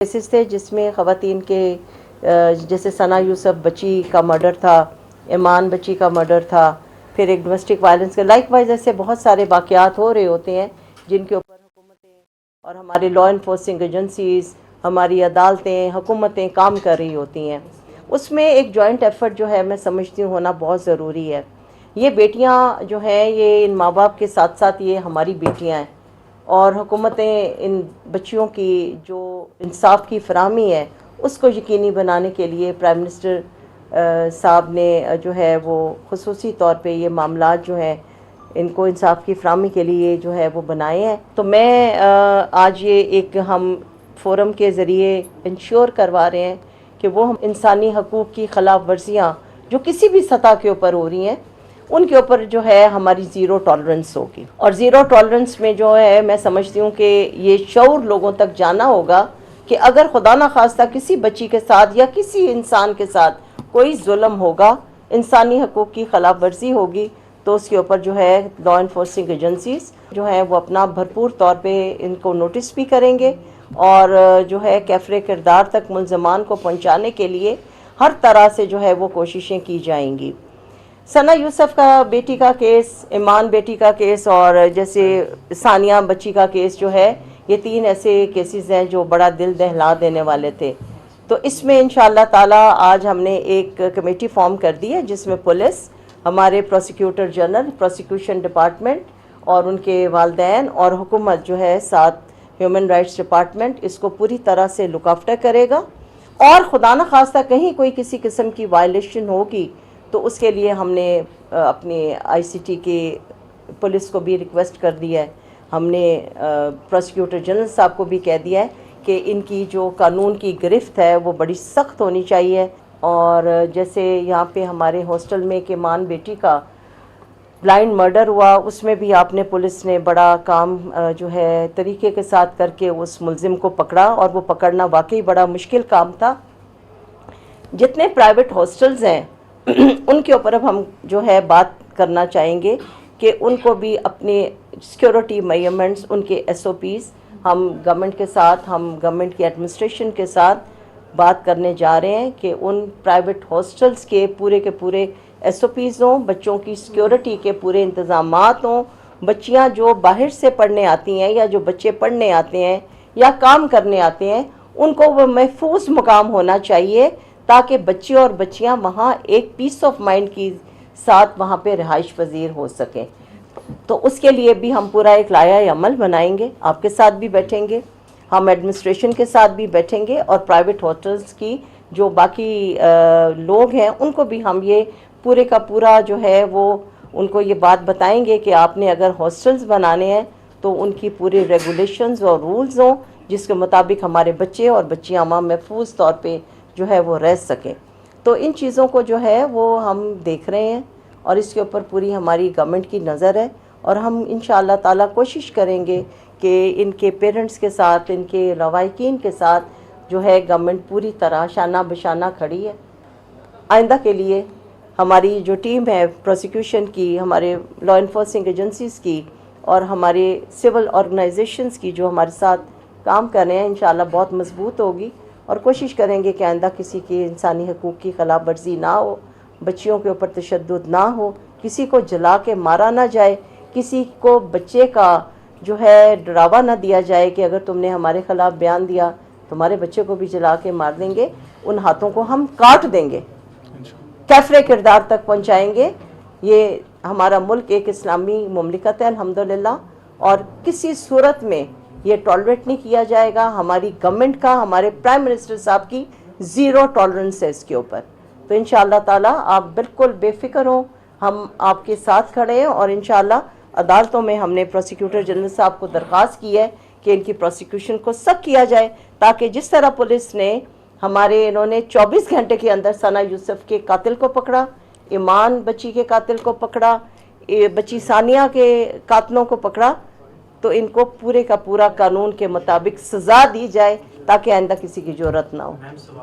Cases थे जिसमें ख़वातीन के जैसे सना यूसुफ बच्ची का मर्डर था, ईमान बच्ची का मर्डर था, फिर एक डोमेस्टिक वायलेंस के लाइकवाइज ऐसे बहुत सारे वाक़यात हो रहे होते हैं जिनके ऊपर हुकूमतें और हमारे लॉ इन्फोर्सिंग एजेंसीज़, हमारी अदालतें, हुकूमतें काम कर रही होती हैं। उसमें एक जॉइंट एफर्ट जो है मैं समझती हूँ होना बहुत ज़रूरी है। ये बेटियाँ जो हैं ये इन माँ बाप के साथ साथ ये हमारी बेटियाँ हैं और हुकूमतें इन बच्चियों की जो इंसाफ की फराहमी है उसको यकीनी बनाने के लिए प्राइम मिनिस्टर साहब ने जो है वो खुसूसी तौर पे ये मामला जो हैं इनको इंसाफ की फराहमी के लिए जो है वो बनाए हैं। तो मैं आज ये एक हम फोरम के ज़रिए इंश्योर करवा रहे हैं कि वो हम इंसानी हकूक़ की खिलाफ वर्जियाँ जो किसी भी सतह के ऊपर हो रही हैं उनके ऊपर जो है हमारी ज़ीरो टॉलरेंस होगी। और ज़ीरो टॉलरेंस में जो है मैं समझती हूँ कि ये शऊर लोगों तक जाना होगा कि अगर खुदा न खास्ता किसी बच्ची के साथ या किसी इंसान के साथ कोई जुल्म होगा, इंसानी हकूक़ की खिलाफ वर्जी होगी, तो उसके ऊपर जो है लॉ इन्फोर्सिंग एजेंसीज़ जो है वो अपना भरपूर तौर पे इनको नोटिस भी करेंगे और जो है कैफ़रे किरदार तक मुल्ज़मान को पहुँचाने के लिए हर तरह से जो है वो कोशिशें की जाएंगी। सना यूसुफ का बेटी का केस, ईमान बेटी का केस और जैसे सानिया बच्ची का केस जो है, ये तीन ऐसे केसेस हैं जो बड़ा दिल दहला देने वाले थे। तो इसमें इंशाअल्लाह ताला आज हमने एक कमेटी फॉर्म कर दी है जिसमें पुलिस, हमारे प्रोसिक्यूटर जनरल, प्रोसिक्यूशन डिपार्टमेंट और उनके वालिदैन और हुकूमत जो है साथ ह्यूमन राइट्स डिपार्टमेंट इसको पूरी तरह से लुक आफ्टर करेगा। और खुदा न खास्ता कहीं कोई किसी किस्म की वायलेशन होगी तो उसके लिए हमने अपने आईसीटी के पुलिस को भी रिक्वेस्ट कर दिया है। हमने प्रोसिक्यूटर जनरल साहब को भी कह दिया है कि इनकी जो कानून की गिरफ्त है वो बड़ी सख्त होनी चाहिए। और जैसे यहाँ पे हमारे हॉस्टल में एक ईमान बेटी का ब्लाइंड मर्डर हुआ, उसमें भी आपने पुलिस ने बड़ा काम जो है तरीके के साथ करके उस मुलजिम को पकड़ा और वो पकड़ना वाकई बड़ा मुश्किल काम था। जितने प्राइवेट हॉस्टल्स हैं उनके ऊपर अब हम जो है बात करना चाहेंगे कि उनको भी अपने सिक्योरिटी मेजरमेंट्स, उनके एसओपीज़ हम गवर्नमेंट के साथ, हम गवर्नमेंट की एडमिनिस्ट्रेशन के साथ बात करने जा रहे हैं कि उन प्राइवेट हॉस्टल्स के पूरे एसओपीज़ हों, बच्चों की सिक्योरिटी के पूरे इंतज़ामात हों। बच्चियां जो बाहर से पढ़ने आती हैं या जो बच्चे पढ़ने आते हैं या काम करने आते हैं उनको वो महफूज मुकाम होना चाहिए ताकि बच्चे और बच्चियां वहाँ एक पीस ऑफ माइंड की साथ वहाँ पे रिहाइश पजीर हो सकें। तो उसके लिए भी हम पूरा एक लाया अमल बनाएंगे, आपके साथ भी बैठेंगे, हम एडमिनिस्ट्रेशन के साथ भी बैठेंगे और प्राइवेट हॉस्टल्स की जो बाकी लोग हैं उनको भी हम ये पूरे का पूरा जो है वो उनको ये बात बताएंगे कि आपने अगर हॉस्टल्स बनाने हैं तो उनकी पूरी रेगुलेशंस और रूल्स हों जिसके मुताबिक हमारे बच्चे और बच्चियाँ वहाँ महफूज तौर पे जो है वो रह सकें। तो इन चीज़ों को जो है वो हम देख रहे हैं और इसके ऊपर पूरी हमारी गवर्नमेंट की नज़र है और हम इंशाअल्लाह ताला कोशिश करेंगे कि इनके पेरेंट्स के साथ, इनके लवाहिकीन के साथ जो है गवर्नमेंट पूरी तरह शाना बशाना खड़ी है। आइंदा के लिए हमारी जो टीम है प्रोसिक्यूशन की, हमारे लॉ इन्फोर्सिंग एजेंसीज़ की और हमारे सिविल ऑर्गेनाइजेशंस की जो हमारे साथ काम कर रहे हैं इंशाअल्लाह बहुत मजबूत होगी और कोशिश करेंगे कि आइंदा किसी की इंसानी हकूक़ की खिलाफ वर्जी ना हो, बच्चियों के ऊपर तशद्दुद ना हो, किसी को जला के मारा ना जाए, किसी को बच्चे का जो है डरावा ना दिया जाए कि अगर तुमने हमारे ख़िलाफ़ बयान दिया तुम्हारे बच्चे को भी जला के मार देंगे, उन हाथों को हम काट देंगे, कैफ़रे किरदार तक पहुँचाएँगे। ये हमारा मुल्क एक इस्लामी मुमलिकत है अल्हम्दुलिल्लाह और किसी सूरत में ये टॉलरेट नहीं किया जाएगा। हमारी गवर्नमेंट का, हमारे प्राइम मिनिस्टर साहब की ज़ीरो टॉलरेंस है इसके ऊपर। तो इंशाअल्लाह ताला आप बिल्कुल बेफिक्र हो, हम आपके साथ खड़े हैं और इंशाअल्लाह अदालतों में हमने प्रोसिक्यूटर जनरल साहब को दरख्वास्त की है कि इनकी प्रोसिक्यूशन को सख्त किया जाए ताकि जिस तरह पुलिस ने इन्होंने 24 घंटे के अंदर सना यूसुफ के कातिल को पकड़ा, ईमान बच्ची के कातिल को पकड़ा, बच्ची सानिया के कातिलों को पकड़ा, तो इनको पूरे का पूरा कानून के मुताबिक सज़ा दी जाए ताकि आइंदा किसी की ज़रूरत ना हो।